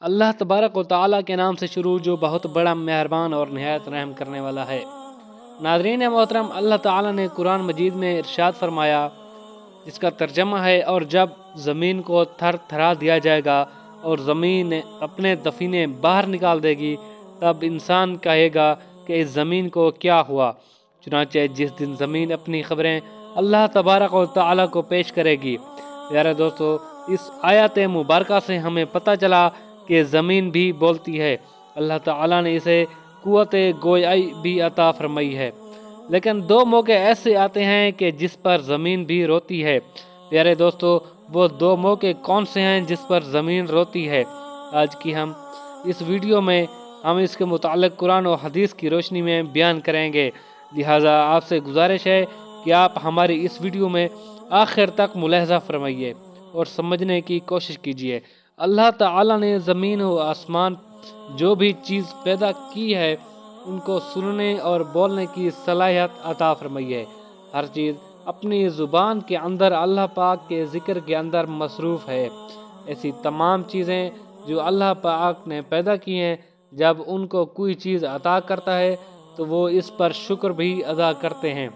اللہ تبارک و تعالیٰ کے نام سے شروع جو بہت بڑا مہربان اور نہایت رحم کرنے والا ہے۔ ناظرین محترم، اللہ تعالیٰ نے قرآن مجید میں ارشاد فرمایا، جس کا ترجمہ ہے، اور جب زمین کو تھر تھرا دیا جائے گا اور زمین اپنے دفینے باہر نکال دے گی، تب انسان کہے گا کہ اس زمین کو کیا ہوا؟ چنانچہ جس دن زمین اپنی خبریں اللہ تبارک و تعالیٰ کو پیش کرے گی۔ پیارے دوستو، اس آیت مبارکہ سے ہمیں پتہ چلا کہ زمین بھی بولتی ہے۔ اللہ تعالیٰ نے اسے قوت گویائی بھی عطا فرمائی ہے۔ لیکن دو موقع ایسے آتے ہیں کہ جس پر زمین بھی روتی ہے۔ پیارے دوستو، وہ دو موقع کون سے ہیں جس پر زمین روتی ہے؟ آج کی اس ویڈیو میں ہم اس کے متعلق قرآن و حدیث کی روشنی میں بیان کریں گے، لہٰذا آپ سے گزارش ہے کہ آپ ہماری اس ویڈیو میں آخر تک ملاحظہ فرمائیے اور سمجھنے کی کوشش کیجیے۔ اللہ تعالیٰ نے زمین و آسمان جو بھی چیز پیدا کی ہے، ان کو سننے اور بولنے کی صلاحیت عطا فرمائی ہے۔ ہر چیز اپنی زبان کے اندر اللہ پاک کے ذکر کے اندر مصروف ہے۔ ایسی تمام چیزیں جو اللہ پاک نے پیدا کی ہیں، جب ان کو کوئی چیز عطا کرتا ہے تو وہ اس پر شکر بھی ادا کرتے ہیں،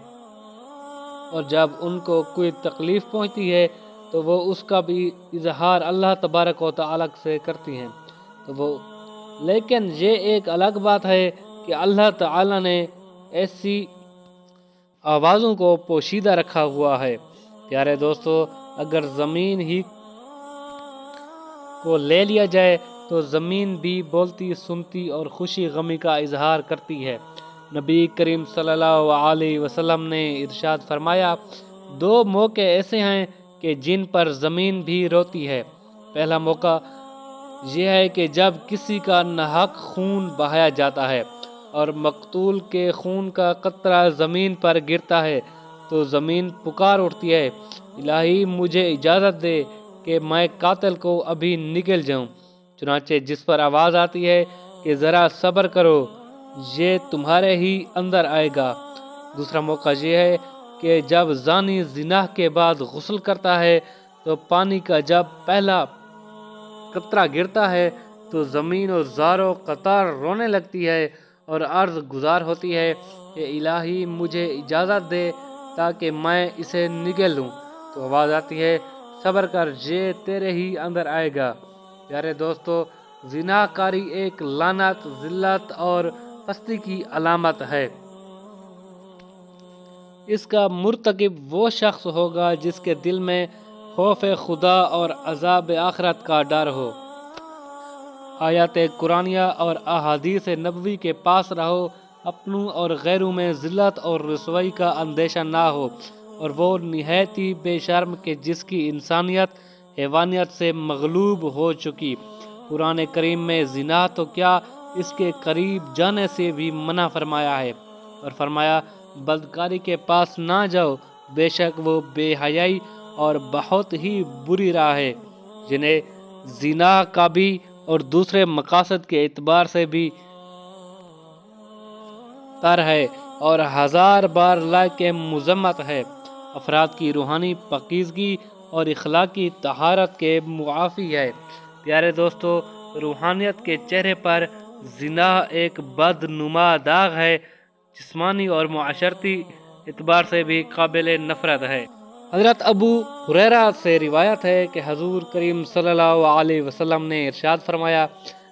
اور جب ان کو کوئی تکلیف پہنچتی ہے تو وہ اس کا بھی اظہار اللہ تبارک و تعالیٰ سے کرتی ہیں۔ لیکن یہ ایک الگ بات ہے کہ اللہ تعالیٰ نے ایسی آوازوں کو پوشیدہ رکھا ہوا ہے۔ پیارے دوستو، اگر زمین ہی کو لے لیا جائے تو زمین بھی بولتی، سنتی اور خوشی غمی کا اظہار کرتی ہے۔ نبی کریم صلی اللہ علیہ وسلم نے ارشاد فرمایا، دو موقع ایسے ہیں کہ جن پر زمین بھی روتی ہے۔ پہلا موقع یہ ہے کہ جب کسی کا ناحق خون بہایا جاتا ہے اور مقتول کے خون کا قطرہ زمین پر گرتا ہے تو زمین پکار اٹھتی ہے، الہی مجھے اجازت دے کہ میں قاتل کو ابھی نگل جاؤں۔ چنانچہ جس پر آواز آتی ہے کہ ذرا صبر کرو، یہ تمہارے ہی اندر آئے گا۔ دوسرا موقع یہ ہے کہ جب زانی زنا کے بعد غسل کرتا ہے تو پانی کا جب پہلا قطرہ گرتا ہے تو زمین و زار و قطار رونے لگتی ہے اور عرض گزار ہوتی ہے کہ الہی مجھے اجازت دے تاکہ میں اسے نگل لوں۔ تو آواز آتی ہے، صبر کر، یہ تیرے ہی اندر آئے گا۔ پیارے دوستو، زنا کاری ایک لعنت، ذلت اور پستی کی علامت ہے۔ اس کا مرتکب وہ شخص ہوگا جس کے دل میں خوف خدا اور عذاب آخرت کا ڈر ہو۔ آیات قرآنیہ اور احادیث نبوی کے پاس رہو، اپنوں اور غیروں میں ذلت اور رسوائی کا اندیشہ نہ ہو، اور وہ نہایت ہی بے شرم کہ جس کی انسانیت حیوانیت سے مغلوب ہو چکی۔ قرآن کریم میں زنا تو کیا، اس کے قریب جانے سے بھی منع فرمایا ہے، اور فرمایا، بدکاری کے پاس نہ جاؤ، بے شک وہ بے حیائی اور بہت ہی بری راہ ہے، جنہیں زنا کا بھی اور دوسرے مقاصد کے اعتبار سے بھی تر ہے اور ہزار بار لائق مذمت ہے۔ افراد کی روحانی پاکیزگی اور اخلاقی طہارت کے معافی ہے۔ پیارے دوستو، روحانیت کے چہرے پر زنا ایک بدنما داغ ہے، جسمانی اور معاشرتی اعتبار سے بھی قابل نفرت ہے۔ حضرت ابو ہریرہ سے روایت ہے کہ حضور کریم صلی اللہ علیہ وسلم نے ارشاد فرمایا،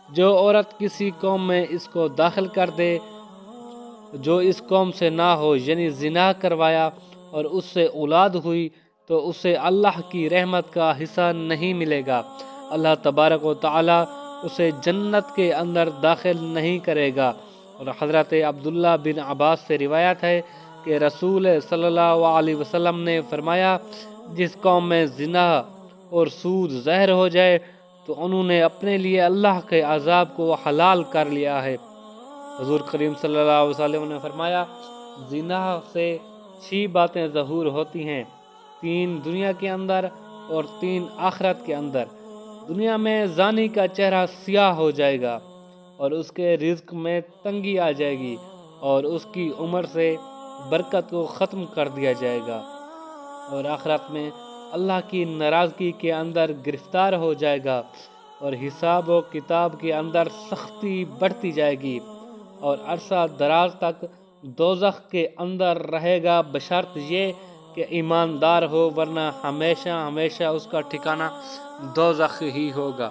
جو عورت کسی قوم میں اس کو داخل کر دے جو اس قوم سے نہ ہو، یعنی زنا کروایا اور اس سے اولاد ہوئی، تو اسے اللہ کی رحمت کا حصہ نہیں ملے گا۔ اللہ تبارک و تعالی اسے جنت کے اندر داخل نہیں کرے گا۔ اور حضرت عبداللہ بن عباس سے روایت ہے کہ رسول صلی اللہ علیہ وسلم نے فرمایا، جس قوم میں زنا اور سود زہر ہو جائے تو انہوں نے اپنے لیے اللہ کے عذاب کو حلال کر لیا ہے۔ حضور کریم صلی اللہ علیہ وسلم نے فرمایا، زنا سے 6 باتیں ظہور ہوتی ہیں، 3 دنیا کے اندر اور 3 آخرت کے اندر۔ دنیا میں زانی کا چہرہ سیاہ ہو جائے گا اور اس کے رزق میں تنگی آ جائے گی اور اس کی عمر سے برکت کو ختم کر دیا جائے گا، اور آخرت میں اللہ کی ناراضگی کے اندر گرفتار ہو جائے گا۔ اور حساب و کتاب کے اندر سختی بڑھتی جائے گی اور عرصہ دراز تک دوزخ کے اندر رہے گا، بشرط یہ کہ ایماندار ہو، ورنہ ہمیشہ ہمیشہ اس کا ٹھکانہ دوزخ ہی ہوگا۔